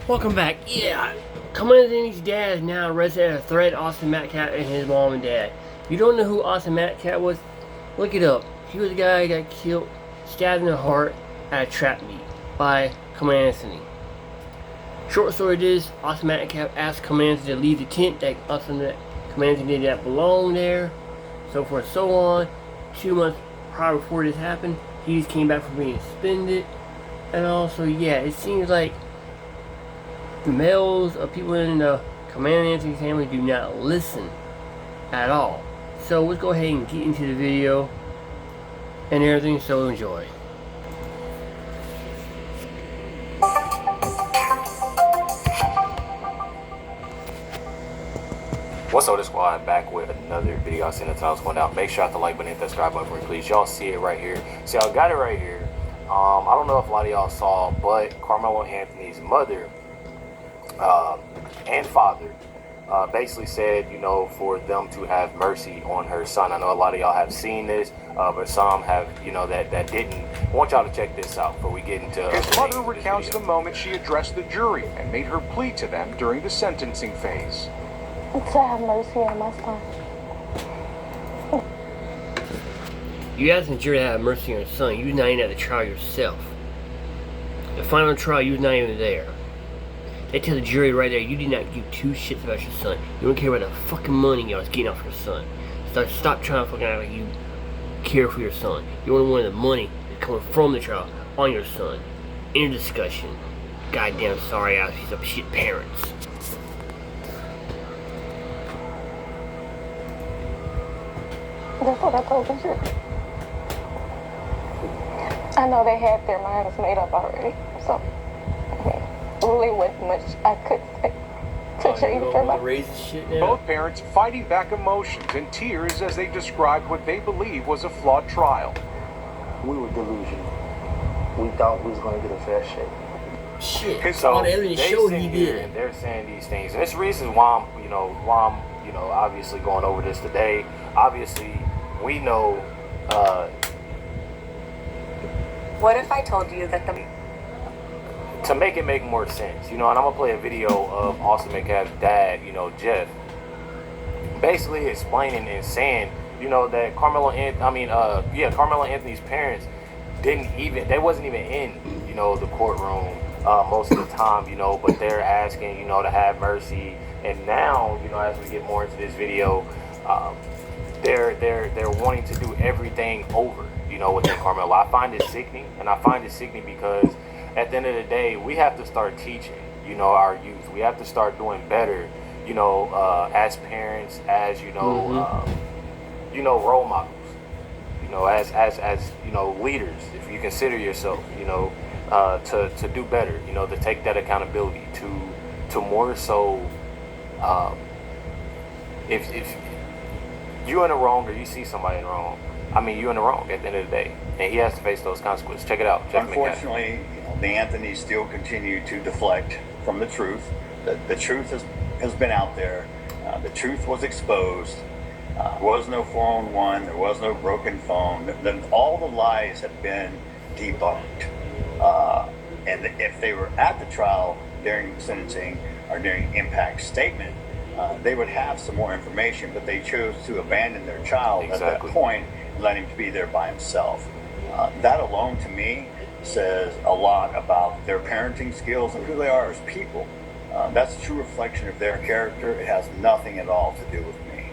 Welcome back. Yeah, Carmelo Anthony's dad is now arrested at a threat Austin Metcalf and his mom and dad. You don't know who Austin Metcalf was? Look it up. He was the guy that got killed, stabbed in the heart at a trap meet by Carmelo Anthony. Short story is, Austin Metcalf asked Carmelo Anthony to leave the tent that Carmelo Anthony did not belong there, so forth and so on. 2 months prior before this happened, he just came back from being suspended. And also, yeah, it seems like the males of people in the Carmelo Anthony family do not listen at all. So let's go ahead and get into the video and everything, so enjoy. What's up, this squad? Back with another video. I seen the titles going down. Make sure you hit the like button, hit that subscribe button for me, please. Y'all see it right here. See, I got it right here. I don't know if a lot of y'all saw, but Carmelo Anthony's mother and father basically said, you know, for them to have mercy on her son. I know a lot of y'all have seen this, but some have, you know, that didn't. I want y'all to check this out before we get into his mother recounts the moment she addressed the jury and made her plea to them during the sentencing phase. To have mercy on my son. You asked the jury to have mercy on your son. You was not even at the trial yourself. The final trial, you was not even there. They tell the jury right there, you did not give two shits about your son. You don't care about the fucking money y'all was getting off your son. Stop trying to fucking act like you care for your son. You only wanted the money that's coming from the trial on your son. End of discussion. Goddamn sorry ass piece of shit parents. That's what I told the jury. I know they had their minds made up already, so really wasn't much I could say to change their mind. Both parents fighting back emotions and tears as they described what they believe was a flawed trial. We were delusional. We thought we was going to get a fair shake. Shit. So on evidence showed he did. And they're saying these things, and it's the reason why I'm obviously going over this today. Obviously, we know. What if I told you that to make it make more sense, you know, and I'm gonna play a video of Austin Metcalf's dad, you know, Jeff, basically explaining and saying, you know, that Carmelo Anthony's parents they wasn't even in, you know, the courtroom most of the time, you know, but they're asking, you know, to have mercy. And now, you know, as we get more into this video, they're wanting to do everything over, you know, within Carmelo. I find it sickening, and I find it sickening because at the end of the day, we have to start teaching, you know, our youth. We have to start doing better, you know, as parents, as you know, role models, you know, as you know, leaders. If you consider yourself, you know, to do better, you know, to take that accountability, to more so, if you're in the wrong or you see somebody in the wrong, I mean, you're in the wrong at the end of the day, and he has to face those consequences. Check it out. Unfortunately, the Anthonys still continue to deflect from the truth. The truth has been out there. The truth was exposed. There was no 411. There was no broken phone. All the lies have been debunked. And if they were at the trial during sentencing or during impact statement, they would have some more information, but they chose to abandon their child at that point and let him be there by himself. That alone, to me, says a lot about their parenting skills and who they are as people. That's a true reflection of their character. It has nothing at all to do with me.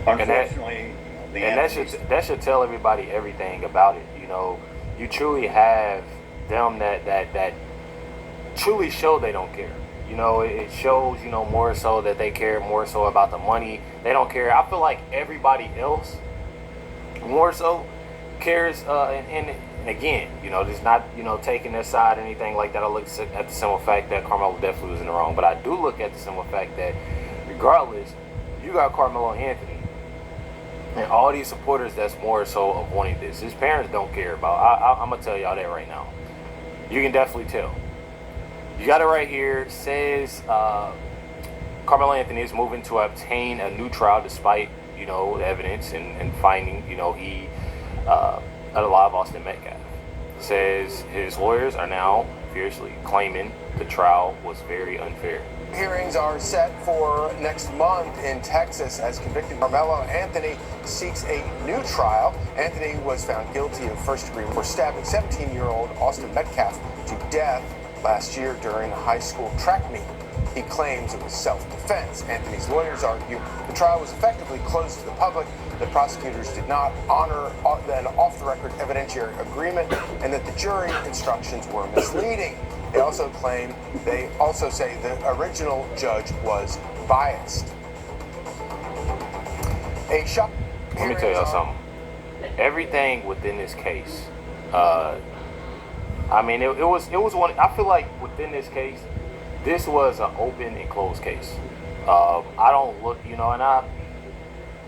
Unfortunately, that should tell everybody everything about it. You know, you truly have them that truly show they don't care. You know, it shows, you know, more so that they care more so about the money. They don't care. I feel like everybody else more so cares, and again, you know, just not, you know, taking their side or anything like that. I look at the simple fact that Carmelo definitely was in the wrong, but I do look at the simple fact that regardless, you got Carmelo Anthony and all these supporters that's more so of wanting this. His parents don't care about. I'm gonna tell y'all that right now. You can definitely tell. You got it right here. It says Carmelo Anthony is moving to obtain a new trial despite, you know, the evidence and finding, you know, he alive Austin Metcalf. It says his lawyers are now fiercely claiming the trial was very unfair. Hearings are set for next month in Texas as convicted Karmelo Anthony seeks a new trial. Anthony was found guilty of first-degree for stabbing 17-year-old Austin Metcalf to death last year during a high school track meet. He claims it was self-defense. Anthony's lawyers argue the trial was effectively closed to the public, that prosecutors did not honor an off-the-record evidentiary agreement, and that the jury instructions were misleading. They also say the original judge was biased. Let me tell y'all something. Everything within this case, it was one. I feel like within this case, this was an open and closed case. I don't look,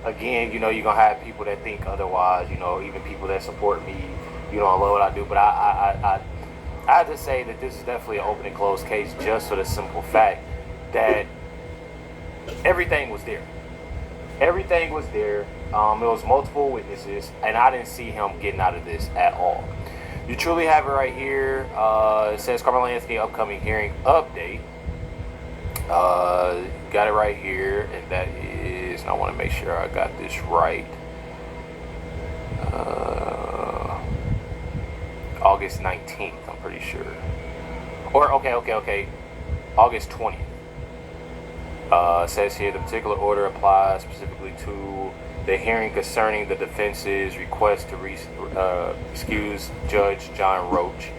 again, you're gonna have people that think otherwise. Even people that support me, I love what I do, but I have to say that this is definitely an open and closed case, just for the simple fact that everything was there. Everything was there. There was multiple witnesses, and I didn't see him getting out of this at all. You truly have it right here. It says Karmelo Anthony upcoming hearing update. Got it right here, and that is, I want to make sure I got this right. August 19th, I'm pretty sure. Or, okay. August 20th. Says here the particular order applies specifically to the hearing concerning the defense's request to excuse Judge John Roach.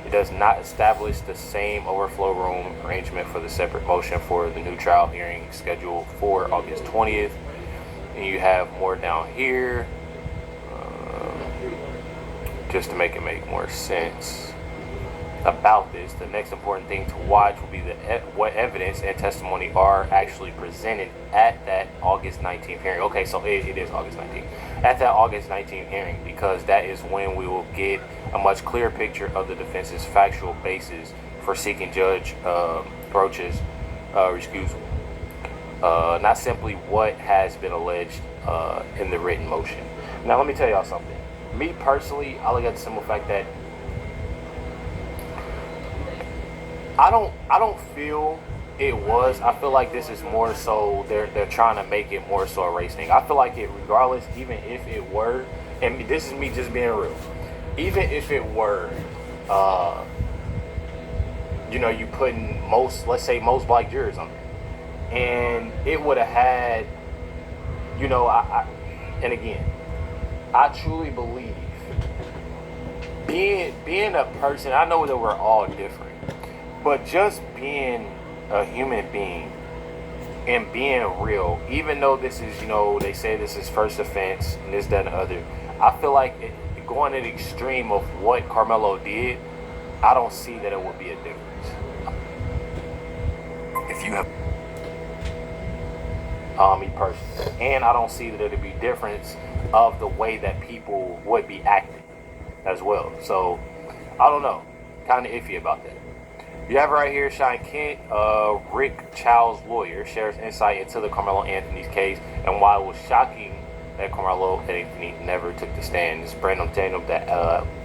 It does not establish the same overflow room arrangement for the separate motion for the new trial hearing scheduled for August 20th. And you have more down here. Just to make it make more sense about this, the next important thing to watch will be what evidence and testimony are actually presented at that August 19th hearing. Okay, so it is August 19th. At that August 19th hearing, because that is when we will get a much clearer picture of the defense's factual basis for seeking Judge Roach's excusal. Not simply what has been alleged in the written motion. Now, let me tell y'all something. Me personally, I look at the simple fact that I don't feel it was. I feel like this is more so they're trying to make it more so a race thing. I feel like it, regardless, even if it were, and this is me just being real, even if it were, you putting let's say most black jurors on there, and it would have had, and again, I truly believe being a person, I know that we're all different, but just being a human being and being real, even though this is, they say this is first offense and this, that, and the other, I feel like going to the extreme of what Karmelo did, I don't see that it would be a difference. If you have me personally, and I don't see that it'd be difference of the way that people would be acting as well. So I don't know, kind of iffy about that. You have right here Sean Kent, Rick Chow's lawyer, shares insight into the Karmelo Anthony's case and why it was shocking that Karmelo Anthony never took the stand. It's Brandon Tatum that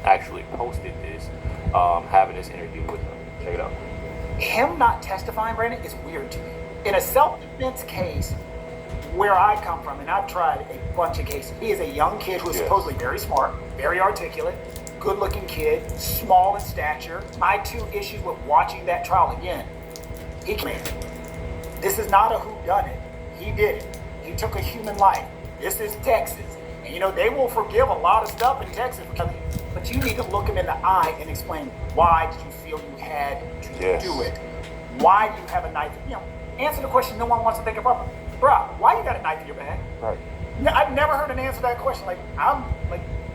actually posted this, having this interview with him. Check it out. Him not testifying, Brandon, is weird to me. In a self-defense case, where I come from, and I've tried a bunch of cases, he is a young kid who is supposedly very smart, very articulate, good-looking kid, small in stature. My two issues with watching that trial again, this is not a whodunit. He did it. He took a human life. This is Texas. And they will forgive a lot of stuff in Texas, but you need to look him in the eye and explain, why did you feel you had to do it? Why do you have a knife? Answer the question no one wants to think about. Bro, why you got a knife in your bag? Right. I've never heard an answer to that question.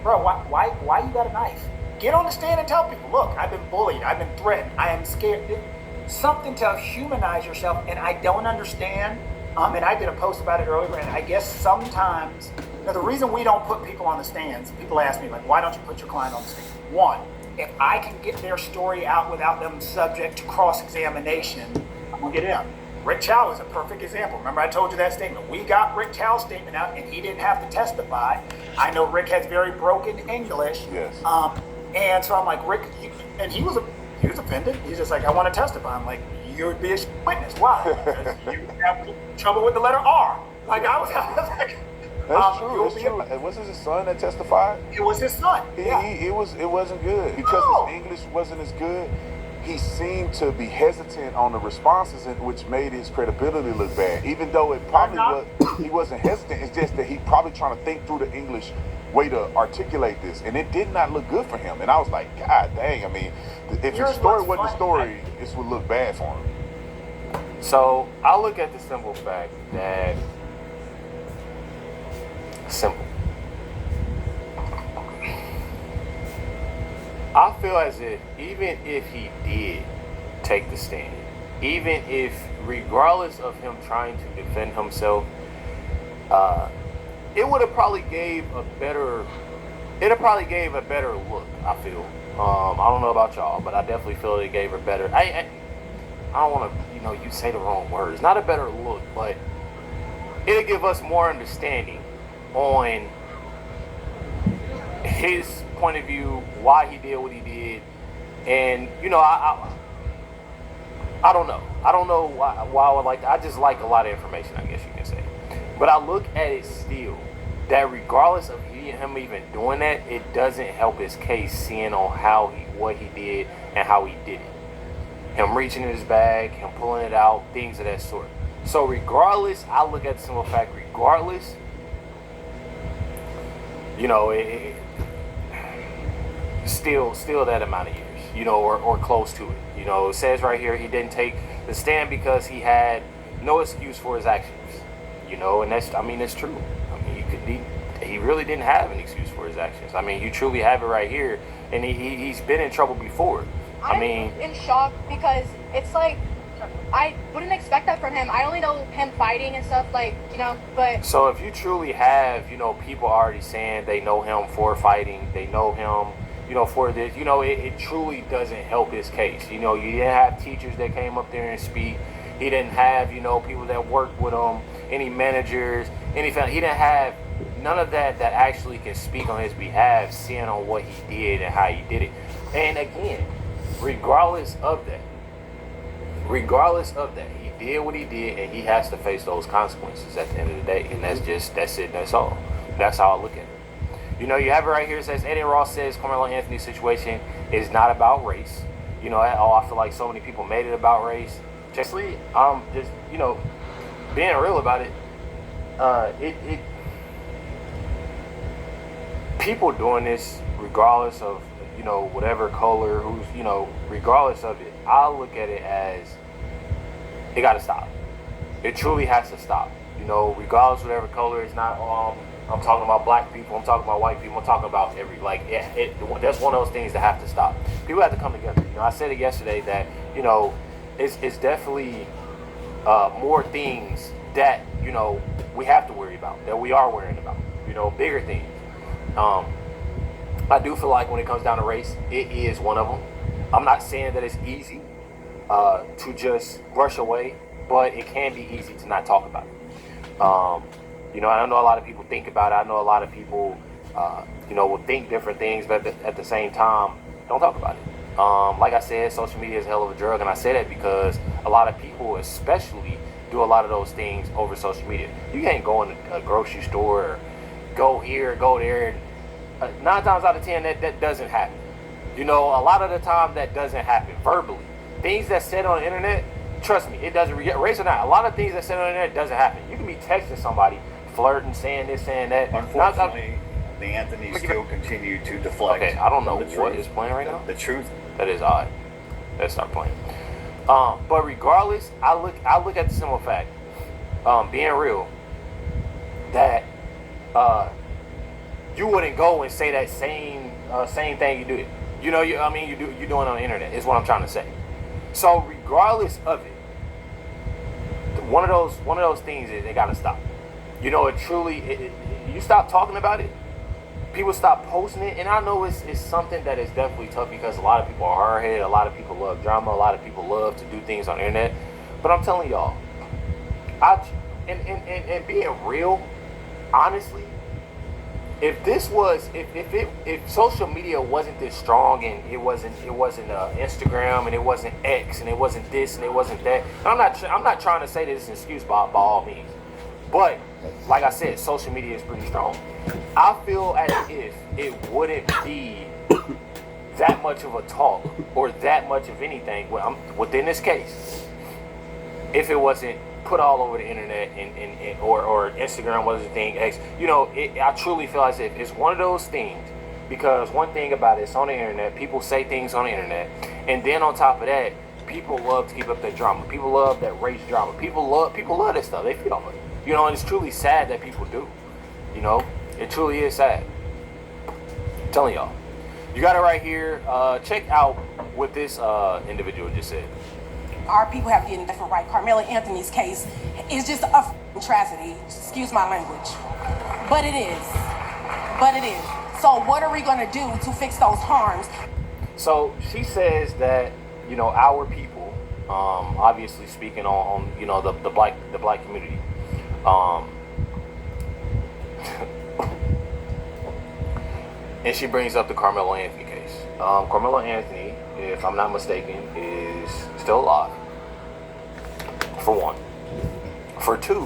Bro, why you got a knife? Get on the stand and tell people, look, I've been bullied, I've been threatened, I am scared. Something to humanize yourself, and I don't understand. And I did a post about it earlier, and I guess sometimes, the reason we don't put people on the stands, people ask me, why don't you put your client on the stand? One, if I can get their story out without them subject to cross-examination, I'm gonna get in. Rick Chow is a perfect example. Remember I told you that statement. We got Rick Chow's statement out and he didn't have to testify. I know Rick has very broken English. Yes. And so I'm like, Rick, and he He was offended. He's just like, I want to testify. I'm like, you would be a witness. Why? Because you have trouble with the letter R. Like I was like, that's true. That's true. Was it his son that testified? It was his son. It wasn't good because his English wasn't as good. He seemed to be hesitant on the responses, which made his credibility look bad. Even though it probably he wasn't hesitant. It's just that he probably trying to think through the English way to articulate this, and it did not look good for him. And I was like, God dang! I mean, if his story wasn't a story, this would look bad for him. So I look at the simple fact that simple. I feel as if even if he did take the stand, even if regardless of him trying to defend himself, it would have probably gave a better look, I feel. I don't know about y'all, but I definitely feel it gave a better, I don't want to, you say the wrong words, not a better look, but it'll give us more understanding on his point of view, why he did what he did, and I don't know. I don't know why I would like. I just like a lot of information, I guess you can say. But I look at it still that regardless of him even doing that, it doesn't help his case seeing on what he did and how he did it. Him reaching in his bag, him pulling it out, things of that sort. So regardless, I look at the simple fact. Regardless, still that amount of years, or close to it. It says right here he didn't take the stand because he had no excuse for his actions. And it's true. He really didn't have an excuse for his actions. You truly have it right here, and he's been in trouble before. I'm in shock because it's like I wouldn't expect that from him. I only know him fighting and stuff, but... So if you truly have, people already saying they know him for fighting, they know him, for this, it truly doesn't help his case. You didn't have teachers that came up there and speak. He didn't have, people that worked with him, any managers, any family. He didn't have none of that actually can speak on his behalf, seeing on what he did and how he did it. And again, regardless of that, he did what he did, and he has to face those consequences at the end of the day. And that's it. That's all. That's how I look at it. You have it right here. It says, Eddie Ross says Karmelo Anthony's situation is not about race. I feel like so many people made it about race. Justly, just, being real about it, people doing this regardless of, whatever color, who's, regardless of it, I look at it as it got to stop. It truly has to stop. Regardless of whatever color, it's not, I'm talking about black people, I'm talking about white people, I'm talking about that's one of those things that have to stop. People have to come together. I said it yesterday that, it's definitely more things that, we have to worry about, that we are worrying about, bigger things. I do feel like when it comes down to race, it is one of them. I'm not saying that it's easy to just brush away, but it can be easy to not talk about it. I know a lot of people think about it. I know a lot of people, will think different things, but at the same time, don't talk about it. Like I said, social media is a hell of a drug, and I say that because a lot of people, especially, do a lot of those things over social media. You can't go in a grocery store or go here, go there. 9 times out of 10, that doesn't happen. A lot of the time that doesn't happen verbally. Things that's said on the internet, trust me, it doesn't, race or not, a lot of things that's said on the internet doesn't happen. You can be texting somebody, flirting, saying this, saying that. Unfortunately, the Anthony still continue to deflect. Okay, I don't know what is playing right now. The truth. That is odd. Let's start playing. But regardless, I look at the simple fact, being real, that you wouldn't go and say that same thing you did. You're doing it on the internet, is what I'm trying to say. So regardless of it, one of those things is they gotta stop. It truly, you stop talking about it, people stop posting it, and I know it's something that is definitely tough because a lot of people are hard-headed, a lot of people love drama, a lot of people love to do things on the internet. But I'm telling y'all, and being real, honestly, if this was if social media wasn't this strong, and it wasn't Instagram, and it wasn't X, and it wasn't this, and it wasn't that. I'm not trying to say this is an excuse by all means, but like I said, social media is pretty strong. I feel as if it wouldn't be that much of a talk or that much of anything within this case if it wasn't put all over the internet or Instagram was the thing X. I truly feel as if it's one of those things, because one thing about it, it's on the internet. People say things on the internet, and then on top of that, people love to keep up that drama. People love that race drama. People love that stuff. They feel it. And it's truly sad that people do. It truly is sad. I'm telling y'all. You got it right here. Check out what this individual just said. Our people have to get a different right. Karmelo Anthony's case is just a tragedy. Excuse my language. But it is. So what are we going to do to fix those harms? So she says that, our people, obviously speaking on the black community, and she brings up the Karmelo Anthony case. Karmelo Anthony, if I'm not mistaken, is still alive, for one. For two,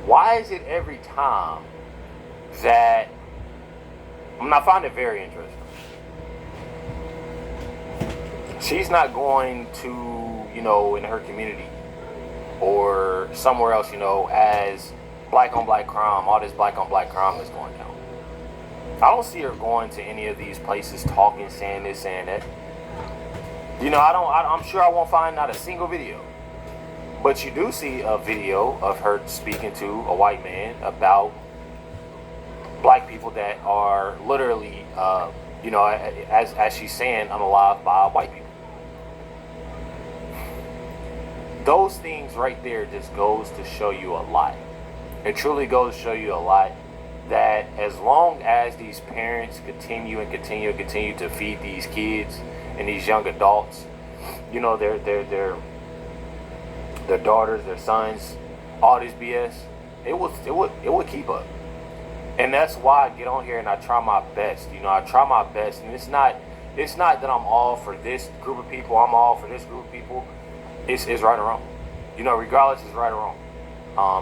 why is it every time that I find it very interesting. She's not going to, in her community or somewhere else, as black on black crime, all this black on black crime is going down. I don't see her going to any of these places talking, saying this, saying that. I'm sure I won't find not a single video. But you do see a video of her speaking to a white man about black people that are literally, as she's saying, unalive by white people. Those things right there just goes to show you a lot. It truly goes to show you a lot, that as long as these parents continue to feed these kids and these young adults, their daughters, their sons, all this BS, it would keep up. And that's why I get on here and I try my best. I try my best, and it's not that I'm all for this group of people, I'm all for this group of people. It's right or wrong. Regardless, it's right or wrong.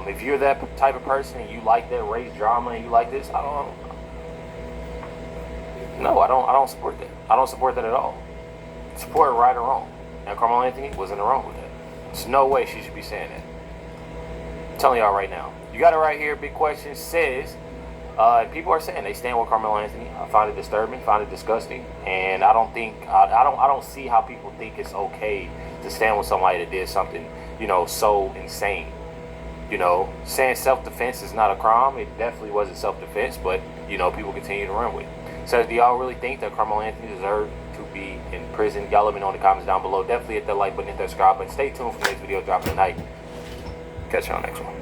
If you're that type of person and you like that race drama and you like this, I don't support that. I don't support that at all. Support right or wrong. And Karmelo Anthony wasn't wrong with that. There's no way she should be saying that. I'm telling y'all right now. You got it right here. Big Question says, people are saying they stand with Karmelo Anthony. I find it disturbing, find it disgusting, and I don't see how people think it's okay to stand with somebody that did something, so insane. Saying self-defense is not a crime. It definitely wasn't self-defense, but people continue to run with it. So do y'all really think that Karmelo Anthony deserved to be in prison? Y'all let me know in the comments down below. Definitely hit that like button, hit that subscribe button. Stay tuned for the next video dropping tonight. Catch y'all next one.